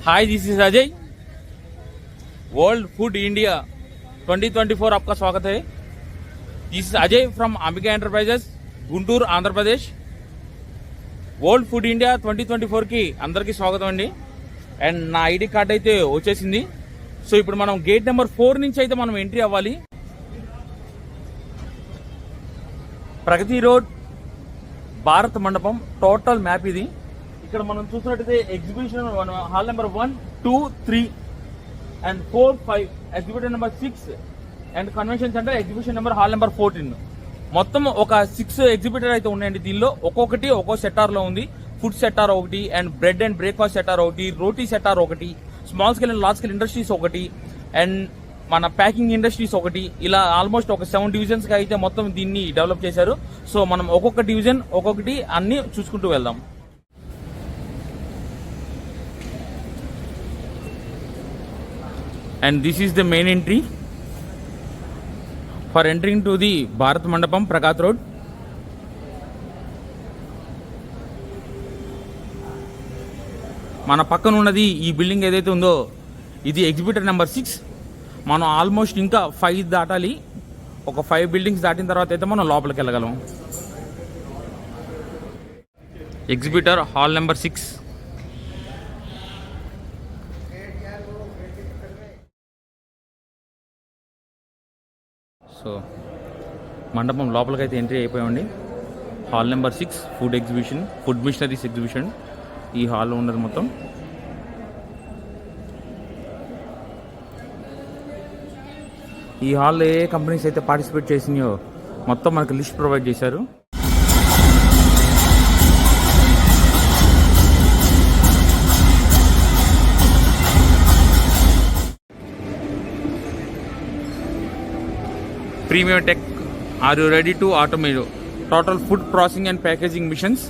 Hi, this is Ajay. World food India 2024 आपका स्वागत है। This is Ajay from Ambika enterprises, Guntur, Andhra Pradesh. World food India 2024కి అందరికీ స్వాగతం అండి. అండ్ నా ఐడి కార్డ్ అయితే వచ్చేసింది. సో ఇప్పుడు మనం గేట్ నెంబర్ 4 నుంచి అయితే మనం ఎంట్రీ అవ్వాలి. ప్రగతి రోడ్, భారత్ మండపం టోటల్ మ్యాప్ ఇది. ఇక్కడ మనం చూసినట్టయితే exhibition hall number 1, 2, 3 and 4, 5, exhibition number 6 and convention centre exhibition number hall number 14. మొత్తం ఒక 6 ఎగ్జిబిటర్ అయితే ఉన్నాయండి. దీనిలో ఒక్కొక్కటి ఒక్కో సెక్టార్ లో ఉంది. ఫుడ్ సెక్టార్ ఒకటి, and bread and breakfast sector ఒకటి, రోటీ సెక్టార్ ఒకటి, small scale and large scale industries ఒకటి, అండ్ మన ప్యాకింగ్ ఇండస్ట్రీస్ ఒకటి. ఇలా ఆల్మోస్ట్ ఒక 7 డివిజన్స్ గా అయితే మొత్తం దీన్ని డెవలప్ చేశారు. సో మనం ఒక్కొక్క డివిజన్ ఒక్కొక్కటి అన్ని చూసుకుంటూ వెళ్దాం. And this is the main entry for entering to the Bharat Mandapam, Prakath Road. మన పక్కన ఉన్నది ఈ బిల్డింగ్ ఏదైతే ఉందో ఇది ఎగ్జిబిటర్ నెంబర్ 6. మనం ఆల్మోస్ట్ ఇంకా 5 దాటాలి. ఒక 5 బిల్డింగ్స్ దాటిన తర్వాత అయితే మనం లోపలికి వెళ్ళగలం. Exhibitor hall number 6. సో మండపం లోపలికైతే ఎంట్రీ అయిపోయామండి. Hall number 6 food exhibition, food machineries exhibition ఈ హాల్లో ఉన్నది మొత్తం. ఈ హాల్లో ఏ కంపెనీస్ అయితే పార్టిసిపేట్ చేసినాయో మొత్తం మనకు లిస్ట్ ప్రొవైడ్ చేశారు. Premium Tech, are you ready to automate total food processing and packaging missions?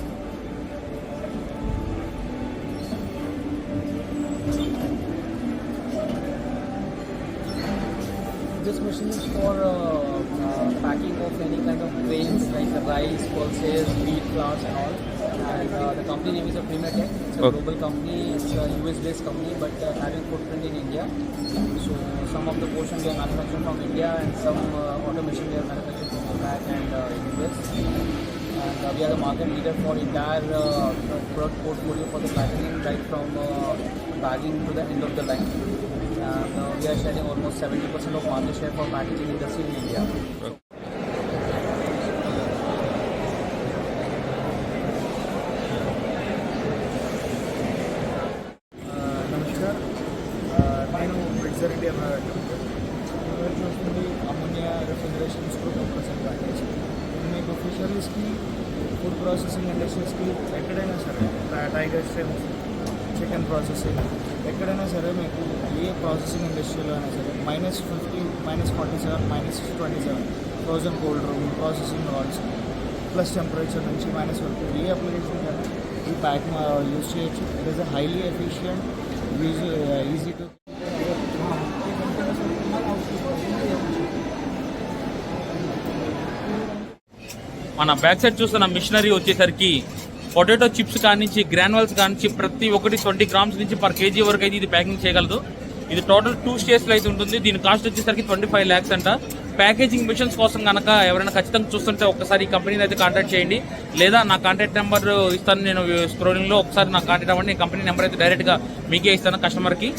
This machine is for packing of any kind of grains like the rice, pulses, wheat, flours and all. And the company name is Premier Tech. It's a global company. It's a US-based company but having footprint in India. So some of the portion they are manufactured from India and some automation they are manufactured from Japan and US. And we are the market leader for entire product portfolio for the packaging, right from bagging to the end of the line. And we are sharing almost 70% of market share for packaging industry in India. Reddy అన్నారు. చూస్తుంది ammonia రెఫ్రిజరేషన్స్ compressor package. మీకు ఫిషరీస్కి, food processing ఇండస్ట్రీస్కి ఎక్కడైనా సరే, tiger streams, chicken processing ఎక్కడైనా సరే మీకు ఏ processing ఇండస్ట్రీలో అయినా సరే -50, -47, -27 frozen cold room, processing rods plus temperature నుంచి మైనస్ వరకు ఏ అప్లికేషన్ కానీ ఈ ప్యాక్ యూజ్ చేయొచ్చు. It is a highly efficient, easy to. మన బ్యాక్ సైడ్ చూస్తున్న మిషనరీ వచ్చేసరికి పొటాటో చిప్స్ కానించి గ్రాన్యువల్స్ కానించి ప్రతి ఒక్కటి 20 గ్రామ్స్ నుంచి పర్ కేజీ వరకు అయితే ఇది ప్యాకింగ్ చేయగలదు. ఇది టోటల్ 2 స్టేజ్లో అయితే ఉంటుంది. దీని కాస్ట్ వచ్చేసరికి 25 lakhs అంట. ప్యాకేజింగ్ మిషన్స్ కోసం కనుక ఎవరైనా ఖచ్చితంగా చూస్తుంటే ఒకసారి ఈ కంపెనీని అయితే కాంటాక్ట్ చేయండి. లేదా నా కాంటాక్ట్ నెంబర్ ఇస్తాను నేను స్క్రోలింగ్లో. ఒకసారి నాకు కాంటాక్ట్ అవ్వండి. నేను కంపెనీ నెంబర్ అయితే డైరెక్ట్గా మీకే ఇస్తాను కస్టమర్కి.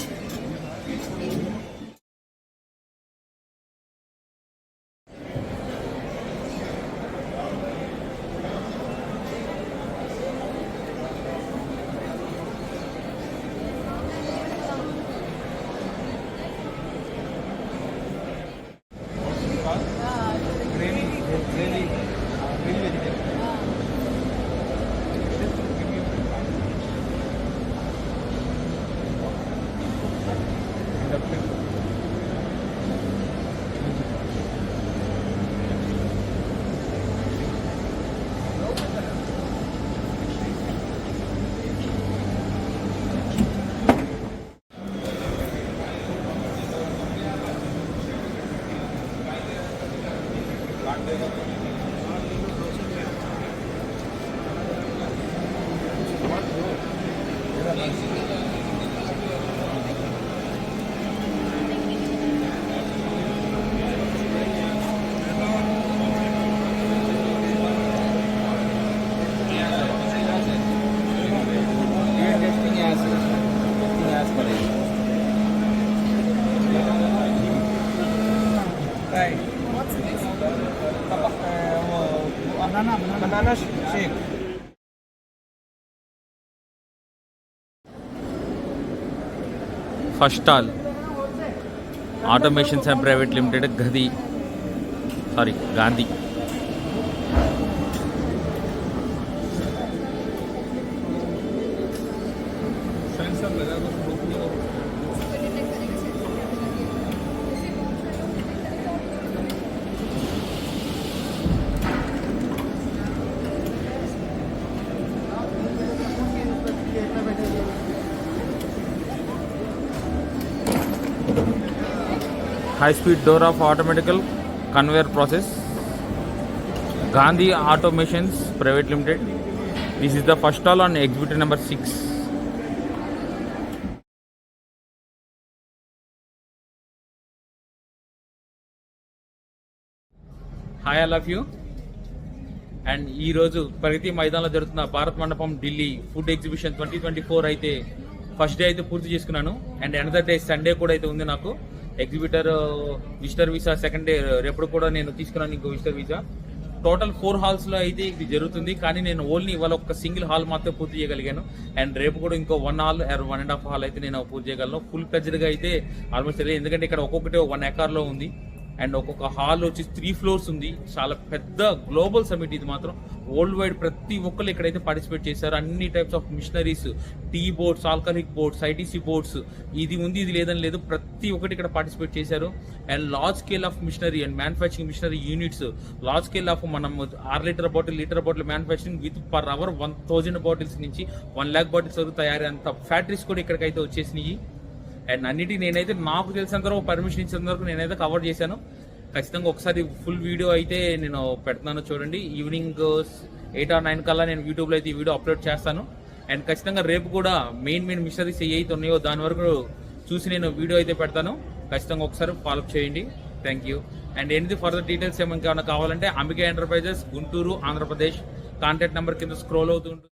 banana shake. First stall automations and private limited Gandhi. High speed door of automatical conveyor process, Gandhi Automations Private Limited. This is the first stall on exhibit number 6. Hi all of you. And ఈ రోజు ప్రగతి మైదానంలో జరుగుతున్న భారత్ మండపం Delhi food exhibition 2024 అయితే first day అయితే పూర్తి చేసుకున్నాను. And another day Sunday కూడా అయితే ఉంది నాకు exhibitor visitor visa. Second day రేపు కూడా నేను తీసుకున్నాను ఇంకో విజిటర్ వీసా. టోటల్ 4 హాల్స్ లో అయితే ఇది జరుగుతుంది, కానీ నేను ఓన్లీ ఇవాళ ఒక సింగిల్ హాల్ మాత్రమే పూర్తి చేయగలిగాను. అండ్ రేపు కూడా ఇంకో 1 హాల్ 1.5 హాల్ అయితే నేను పూర్తి చేయగలను. ఫుల్ ప్లెజర్ గా అయితే ఆల్మోస్ట్ తెలియదు, ఎందుకంటే ఇక్కడ ఒక్కొక్కటి 1 ఎకర్ లో ఉంది. అండ్ ఒక్కొక్క హాల్ వచ్చి 3 ఫ్లోర్స్ ఉంది. చాలా పెద్ద గ్లోబల్ సమిట్ ఇది మాత్రం. వరల్డ్ వైడ్ ప్రతి ఒక్కరు ఇక్కడైతే పార్టిసిపేట్ చేశారు. అన్ని types of machineries, tea boards, alcoholic boards, ITC boards, ఇది ఉంది ఇది లేదని లేదు, ప్రతి ఒక్కటి ఇక్కడ పార్టిసిపేట్ చేశారు. And large scale of machinery and manufacturing machinery units, large scale of మనం 6 litre bottle manufacturing with per hour 1000 bottles నుంచి 1 lakh బాటిల్స్ వరకు తయారీ అంత ఫ్యాక్టరీస్ కూడా ఇక్కడికైతే వచ్చేసినాయి. అండ్ అన్నిటికీ నేనైతే నాకు తెలిసినంత వరకు పర్మిషన్ ఇచ్చేంత వరకు నేనైతే కవర్ చేశాను. ఖచ్చితంగా ఒకసారి ఫుల్ వీడియో అయితే నేను పెడుతున్నాను చూడండి. ఈవినింగ్ 8 or 9 కల్లా నేను యూట్యూబ్లో అయితే ఈ వీడియో అప్లోడ్ చేస్తాను. అండ్ ఖచ్చితంగా రేపు కూడా మెయిన్ మిషనరీస్ ఏవైతే ఉన్నాయో దాని వరకు చూసి నేను వీడియో అయితే పెడతాను. ఖచ్చితంగా ఒకసారి ఫాలోఅప్ చేయండి. Thank you. అండ్ ఎనిది ఫర్దర్ డీటెయిల్స్ ఏమైనా కావాలంటే Ambika Enterprises, Guntur, Andhra Pradesh, contact number కింద స్క్రోల్ అవుతుంటుంది.